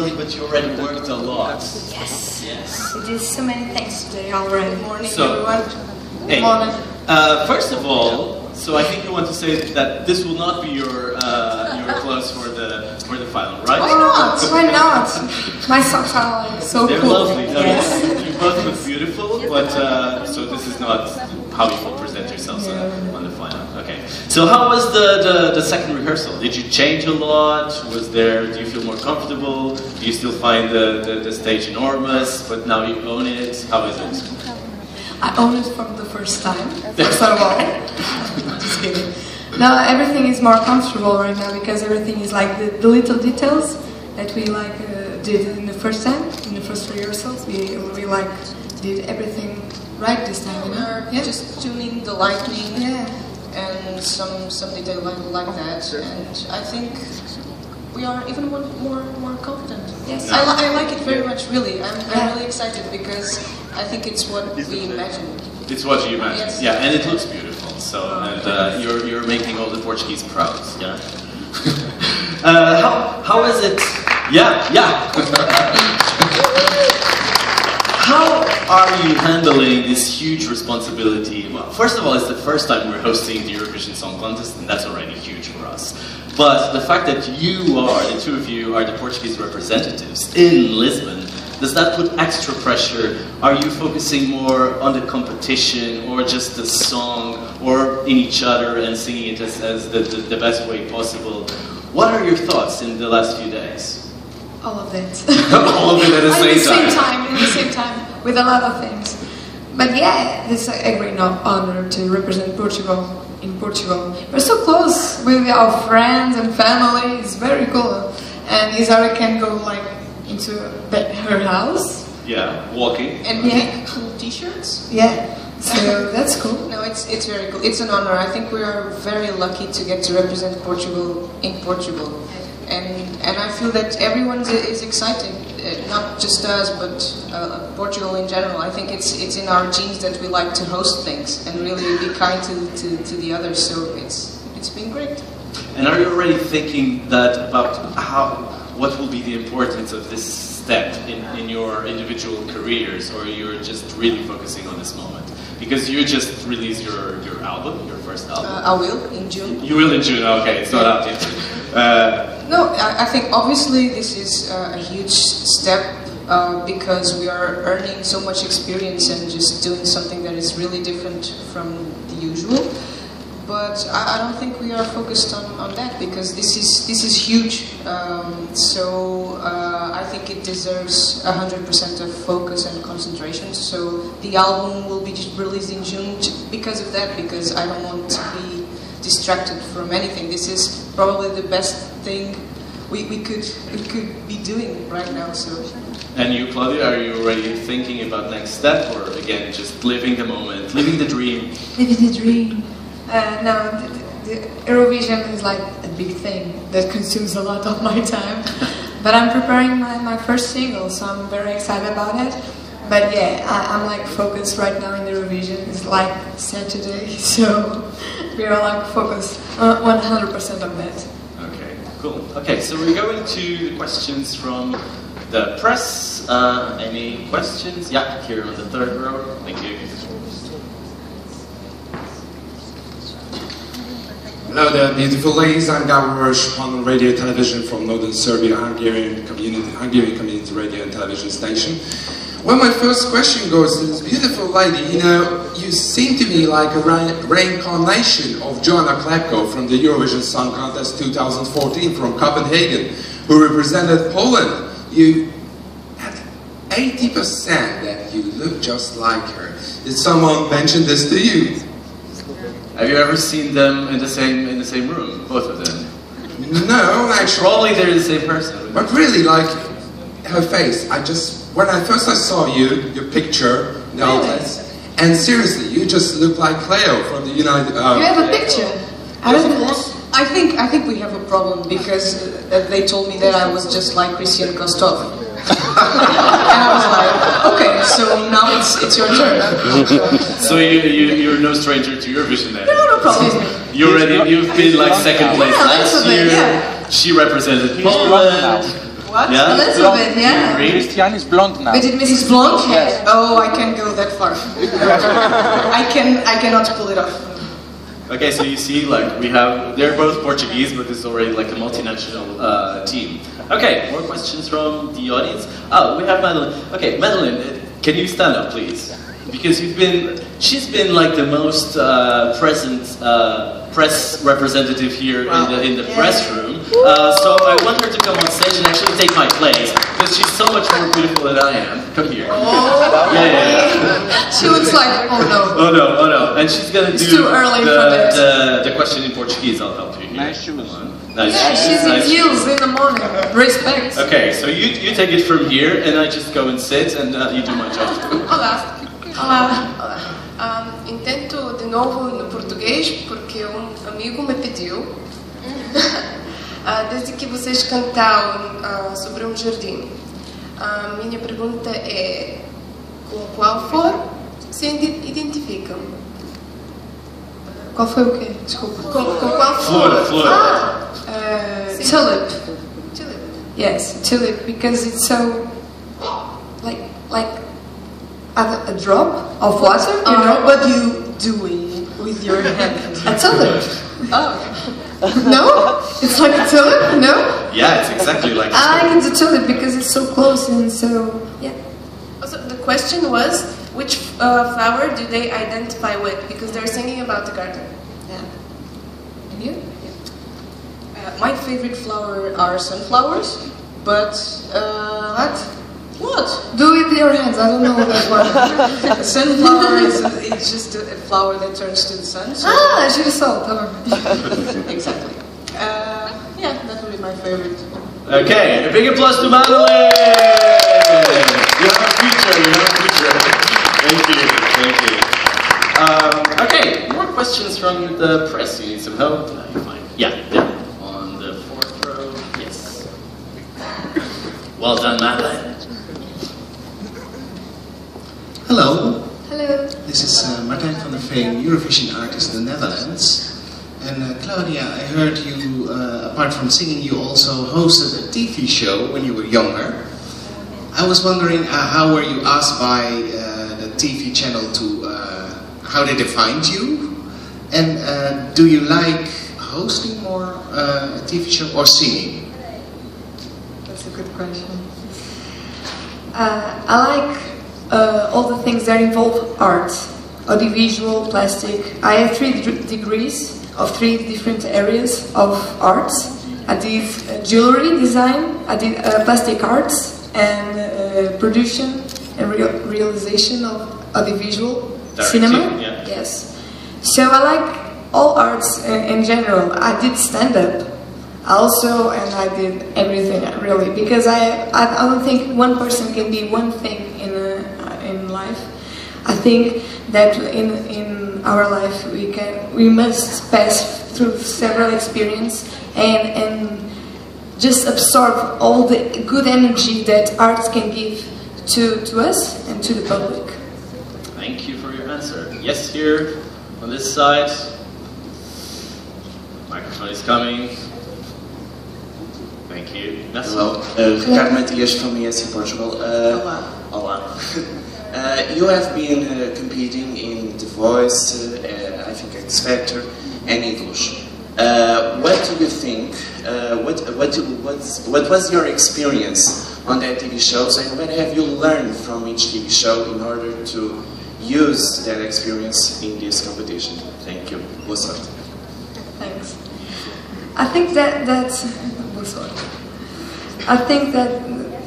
Claudia, but you already worked a lot. Yes. Yes. We did so many things today already. Good morning, So, everyone. Hey, Good morning. first of all, so I think you want to say that this will not be your clothes for the final, right? Why not? Why not? My socks are like so They're cool. lovely. Yes. You both look beautiful, but so this is not how you will present yourselves on the final. Okay. So how was the second rehearsal? Did you change a lot? Do you feel more comfortable? Do you still find the stage enormous, but now you own it? How is it? I own it from the first time, first of all. Just kidding. No, everything is more comfortable right now because everything is like the little details that we like did in the first time, in the first rehearsals. We like did everything right this time. We're just tuning the lightning and some detail like that, and I think we are even more confident. Yes, I like it very much. Really, I'm really excited because I think it's what we imagined. It's what you imagined. Yes. Yeah, and it looks beautiful. So, and you're making all the Portuguese proud. Yeah. How is it? Yeah. How are you handling this huge responsibility? Well, first of all, it's the first time we're hosting the Eurovision Song Contest, and that's already huge for us. But the fact that the two of you are the Portuguese representatives in Lisbon, does that put extra pressure? Are you focusing more on the competition, or just the song, or in each other and singing it as the best way possible? What are your thoughts in the last few days? all of it. All of it at the same time. In the same time, with a lot of things. But yeah, it's a great honor to represent Portugal in Portugal. We're so close with our friends and family. It's very cool. And Isaura can go like into her house. Yeah, walking. And make cool t-shirts. Yeah, so that's cool. No, it's very cool. It's an honor. I think we are very lucky to get to represent Portugal in Portugal. And I feel that everyone is excited, not just us, but Portugal in general. I think it's in our genes that we like to host things and really be kind to the others. So it's been great. And are you already thinking about what will be the importance of this step in your individual careers, or you're just really focusing on this moment? Because you just released your album, your first album. I will in June. You will in June. Okay, it's not out yet. No, I think obviously this is a huge step because we are earning so much experience and just doing something that is really different from the usual. But I don't think we are focused on that because this is huge. So I think it deserves 100% of focus and concentration. So the album will be released in June because of that, because I don't want to be distracted from anything. This is probably the best thing we could be doing right now. So. And you, Claudia, are you already thinking about next step, or again just living the moment, living the dream? Living the dream. No, the Eurovision is like a big thing that consumes a lot of my time. But I'm preparing my first single, so I'm very excited about it. But yeah, I'm like focused right now in the Eurovision. It's like Saturday, so we are like focused 100% on that. Okay, cool. Okay, so we're going to the questions from the press. Any questions? Yeah, here on the third row. Thank you. Hello there, beautiful ladies. I'm Gabor Roche on radio television from Northern Serbia, Hungarian community radio and television station. Well, my first question goes to this beautiful lady. You know, you seem to me like a reincarnation of Joanna Klepko from the Eurovision Song Contest 2014 from Copenhagen, who represented Poland. You had 80% that you look just like her. Did someone mention this to you? Have you ever seen them in the same room, both of them? No, actually. Probably they're the same person. But really, like her face, when I first saw you, your picture, the outlets, and seriously, you just look like Cleo from the United. You have a picture. Yes, of course. I think we have a problem because they told me that I was just like Christian Kostov. And I was like, okay, so now it's your turn. So you're no stranger to Eurovision then? No problem. You've been like second place last year. Yeah. She represented Poland. What? Yeah? A little bit, yeah. Agree? Christian is blonde now. But it Mrs. Blonde? Yes. Oh, I can't go that far. I cannot pull it off. Okay, so you see, like, they're both Portuguese, but it's already like a multinational team. Okay, more questions from the audience? Oh, we have Madeline. Okay, Madeline, can you stand up, please? Because she's been like the most present press representative here in the press room. So I want her to come on stage and actually take my place, because she's so much more beautiful than I am. Come here. Oh, yeah. She looks like, oh no. Oh no. And she's gonna do too early for this. The question in Portuguese. I'll help you here. Nice shoes. Nice shoes. She's in Nice heels shoes. in the morning. Respect. Okay, so you take it from here, and I just go and sit, and you do my job. Olá. Intento de novo no português porque amigo me pediu. Desde que vocês cantaram sobre jardim, a minha pergunta é: com qual flor se identificam? Qual foi o quê? Desculpa. Com qual flor? Flor. Tulip. Tulip. Yes, tulip, because it's so like a drop of water, you know, What you doing with your hand? a tulip. Oh. No? It's like a tulip? No? Yeah, it's exactly like. I like the tulip because it's so close and so, yeah. Also, the question was, which flower do they identify with? Because they're singing about the garden. Yeah. And you? My favorite flower are sunflowers, but What? Do it with your hands, I don't know that one. A sunflower is just a flower that turns to the sun. So girassol, tá bom. exactly. Yeah, that would be my favorite. Okay, a big applause to Madeline! You have a future. Thank you. Okay, more questions from the press. You need some help? Fine. Yeah, on the fourth row. Yes. Well done, Madeline. Hello, Hello. this is Martijn van der Veen, Eurovision artist in the Netherlands. And Claudia, I heard you, apart from singing, you also hosted a TV show when you were younger. I was wondering, how were you asked by the TV channel to, how they defined you? And do you like hosting more a TV show or singing? That's a good question. I like all the things that involve art, audiovisual, plastic. I have 3 degrees of 3 different areas of arts. I did jewelry design, I did plastic arts, and production and realization of audiovisual cinema. Yeah. Yes. So I like all arts in general. I did stand-up also, and I did everything really, because I don't think one person can be one thing in life. I think that in our life we must pass through several experiences and just absorb all the good energy that arts can give to us and to the public. Thank you for your answer. Yes, here on this side. Microphone is coming. Thank you. Hello, Ricardo Matias from ESC Portugal. Olá. You have been competing in The Voice, I think X Factor, and English. What do you think? What was your experience on that TV shows, and what have you learned from each TV show in order to use that experience in this competition? Thank you. Boa sorte. Thanks. I think that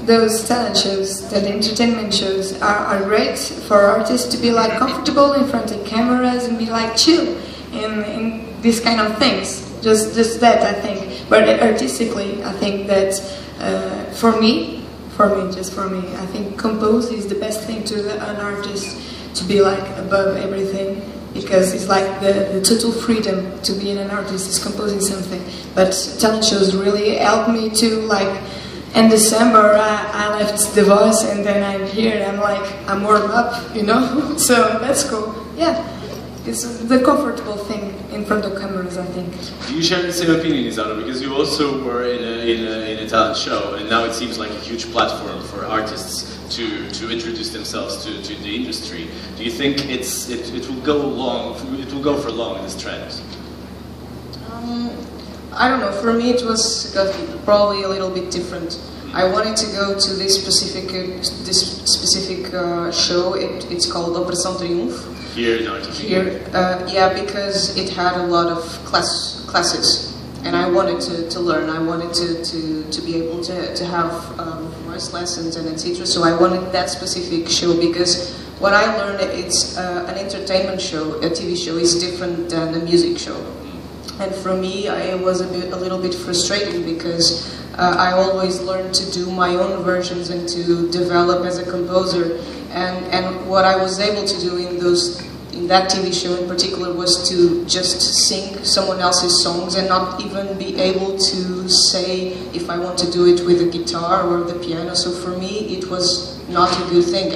those talent shows, that entertainment shows, are great for artists to be like comfortable in front of cameras and be like chill in these kind of things. Just that, I think. But artistically, I think that for me, I think compose is the best thing to an artist, to be like above everything, because it's like the total freedom to be an artist is composing something. But talent shows really helped me to like. In December, I left The Voice, and then I'm here, and I'm like, I'm warmed up, you know? So that's cool, yeah. It's the comfortable thing in front of cameras, I think. Do you share the same opinion, Isaura? Because you also were in a talent show, and now it seems like a huge platform for artists to introduce themselves to the industry. Do you think it will go for long, this trend? I don't know. For me, it was probably a little bit different. I wanted to go to this specific show. It's called Operação Triunfo. Here in Argentina. Here, yeah, because it had a lot of classes, and I wanted to learn. I wanted to be able to have voice lessons and etc. So I wanted that specific show because what I learned, it's an entertainment show. A TV show is different than a music show, and for me, it was a little bit frustrating because I always learned to do my own versions and to develop as a composer. And what I was able to do in that TV show in particular was to just sing someone else's songs and not even be able to say if I want to do it with the guitar or the piano. So for me, it was not a good thing.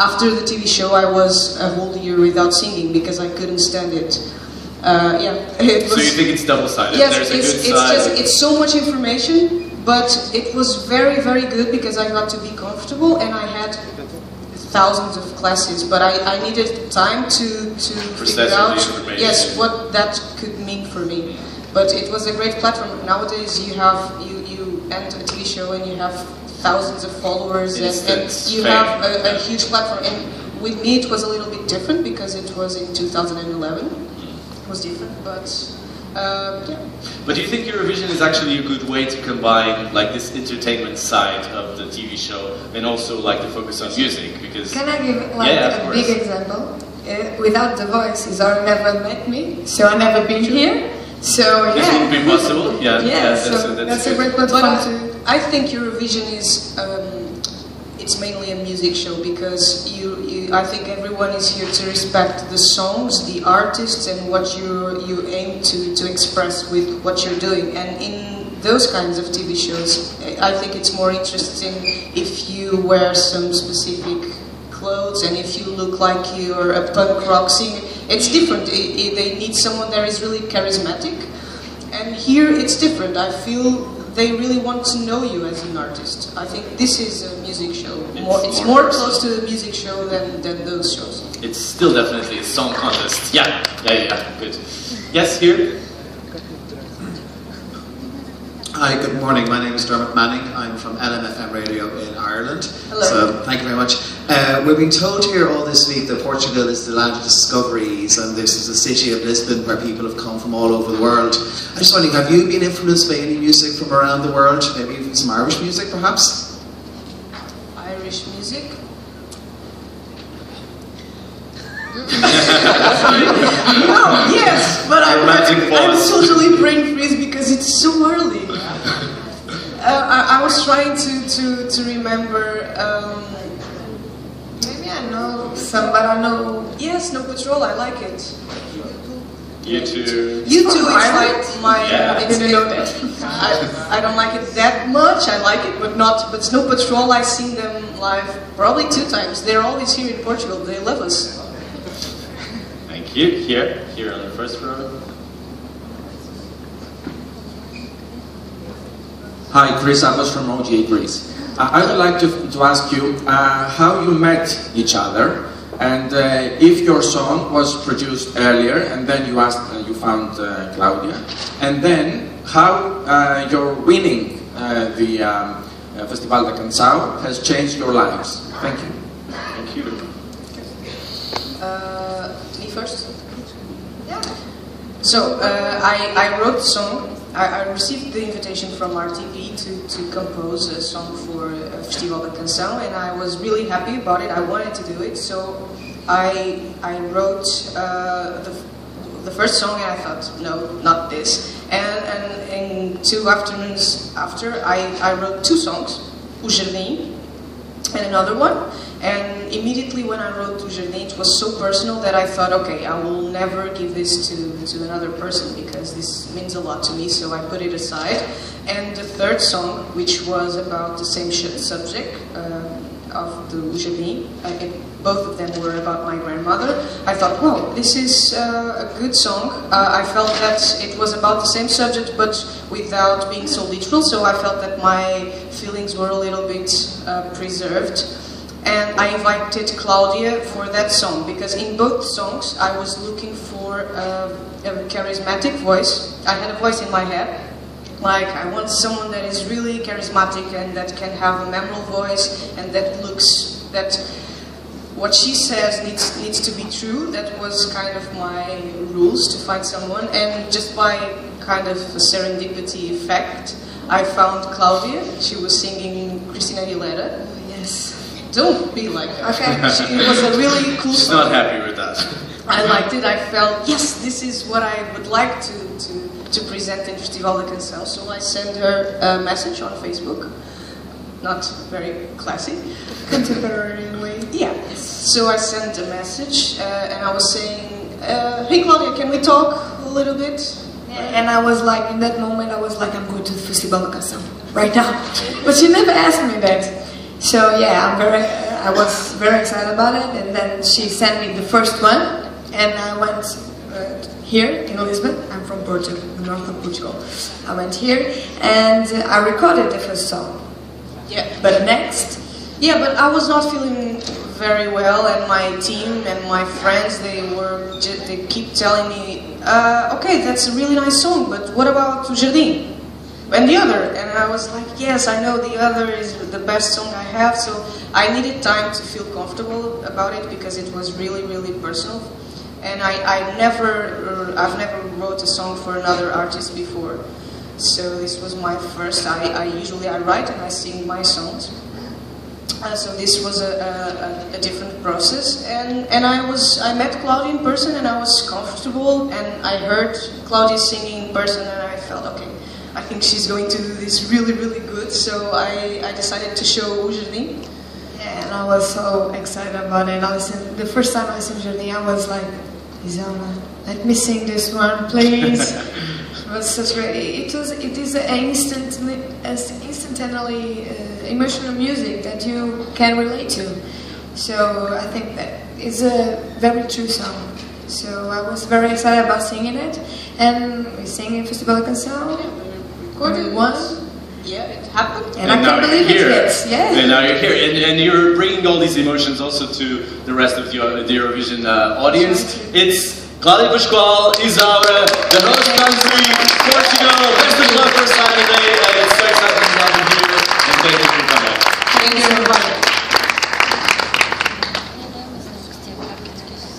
After the TV show, I was a whole year without singing because I couldn't stand it. Yeah. So you think it's double-sided? Yes, There's a good side. it's so much information, but it was very, very good because I got to be comfortable and I had thousands of classes, but I needed time to figure out what that could mean for me. But it was a great platform. Nowadays you end a TV show and you have thousands of followers and you have a huge platform. And with me it was a little bit different because it was in 2011. It was different, but yeah. But do you think Eurovision is actually a good way to combine like this entertainment side of the TV show and also like the focus on music? Because can I give like a big example? Without The Voice, Isaura never met me, so I never been here. So yeah, this would be possible. Yeah, that's a great platform too. I think Eurovision is it's mainly a music show because I think everyone is here to respect the songs, the artists, and what you aim to express with what you're doing. And in those kinds of TV shows, I think it's more interesting if you wear some specific clothes and if you look like you're a punk rock singer. It's different. They need someone that is really charismatic. And here it's different. I feel they really want to know you as an artist. I think this is a music show. It's more close to a music show than those shows. It's still definitely a song contest. Yeah, good. Yes, here. Hi, good morning. My name is Dermot Manning. I'm from LMFM Radio in Ireland. Hello. So, thank you very much. We've been told here all this week that Portugal is the land of discoveries and this is the city of Lisbon where people have come from all over the world. I'm just wondering, have you been influenced by any music from around the world? Maybe even some Irish music, perhaps? Irish music? No, yes, but I'm totally brain freeze because it's so early. I was trying to remember. Maybe I know some, but I know. Yes, No Patrol. I like it. You too. You too. It's like my. Yeah. I didn't know that. I don't like it that much. I like it, but not. But Snow Patrol, I've seen them live probably 2 times. They're always here in Portugal. They love us. Thank you. Here on the first row. Hi, Chris Abbas from OGA Greece. I would like to ask you how you met each other, and if your song was produced earlier, and then you found Cláudia, and then how your winning the Festival da Canção has changed your lives. Thank you. Thank you. Me first? Yeah. So I wrote the song. I received the invitation from RTP to compose a song for Festival da Canção, and I was really happy about it. I wanted to do it, so I wrote the first song, and I thought, no, not this. And in 2 afternoons after, I wrote 2 songs, O Jardim and another one. And immediately when I wrote O Jardim, it was so personal that I thought, okay, I will never give this to another person because this means a lot to me, so I put it aside. And the third song, which was about the same subject, of the Jardim. Both of them were about my grandmother. I thought, well, this is a good song. I felt that it was about the same subject, but without being so literal, so I felt that my feelings were a little bit preserved. And I invited Cláudia for that song, because in both songs I was looking for a charismatic voice. I had a voice in my head, like I want someone that is really charismatic and that can have a memorable voice and that looks, that what she says needs to be true. That was kind of my rules to find someone, and just by kind of a serendipity effect, I found Cláudia. She was singing Christina Aguilera. Yes. Don't be like that. Okay. It was a really cool She's song. not happy with that. I liked it. I felt, yes, this is what I would like to present in Festival da Canção. So I sent her a message on Facebook. Not very classy. Contemporary way. Yeah. So I sent a message and I was saying, hey Cláudia, can we talk a little bit? And I was like, in that moment, I was like, I'm going to the Festival da Canção right now. But she never asked me that. So yeah, I was very excited about it. And then she sent me the first one, and I went here in Lisbon. I'm from Portugal, the north of Portugal. I went here and I recorded the first song. Yeah. But next, yeah, but I was not feeling very well, and my team and my friends, they keep telling me, okay, that's a really nice song, but what about O Jardim? And the other, and I was like, yes, I know the other is the best song I have, so I needed time to feel comfortable about it because it was really, really personal. And I've never wrote a song for another artist before, so this was my first. I usually write and I sing my songs, so this was a different process. And I met Cláudia in person and I was comfortable, and I heard Cláudia singing in person and I felt, okay, I think she's going to do this really, really good. So I decided to show O Jardim. and I was so excited about it. The first time I listened to Jardim, I was like, Isaura, let me sing this one, please. It was such great. It is instantly emotional music that you can relate to. So I think that it's a very true song. So I was very excited about singing it, and we sang in Festival da Canção. Recorded once. Yeah, it happened. And I can't believe it yet. Yeah. And now you're here, and you're bringing all these emotions also to the rest of the Eurovision audience. It's Cláudia Pascoal, Isaura, the host country, Portugal. Best of luck for Saturday, and it's so exciting to have you here. And thank you for coming. Thank you, everybody.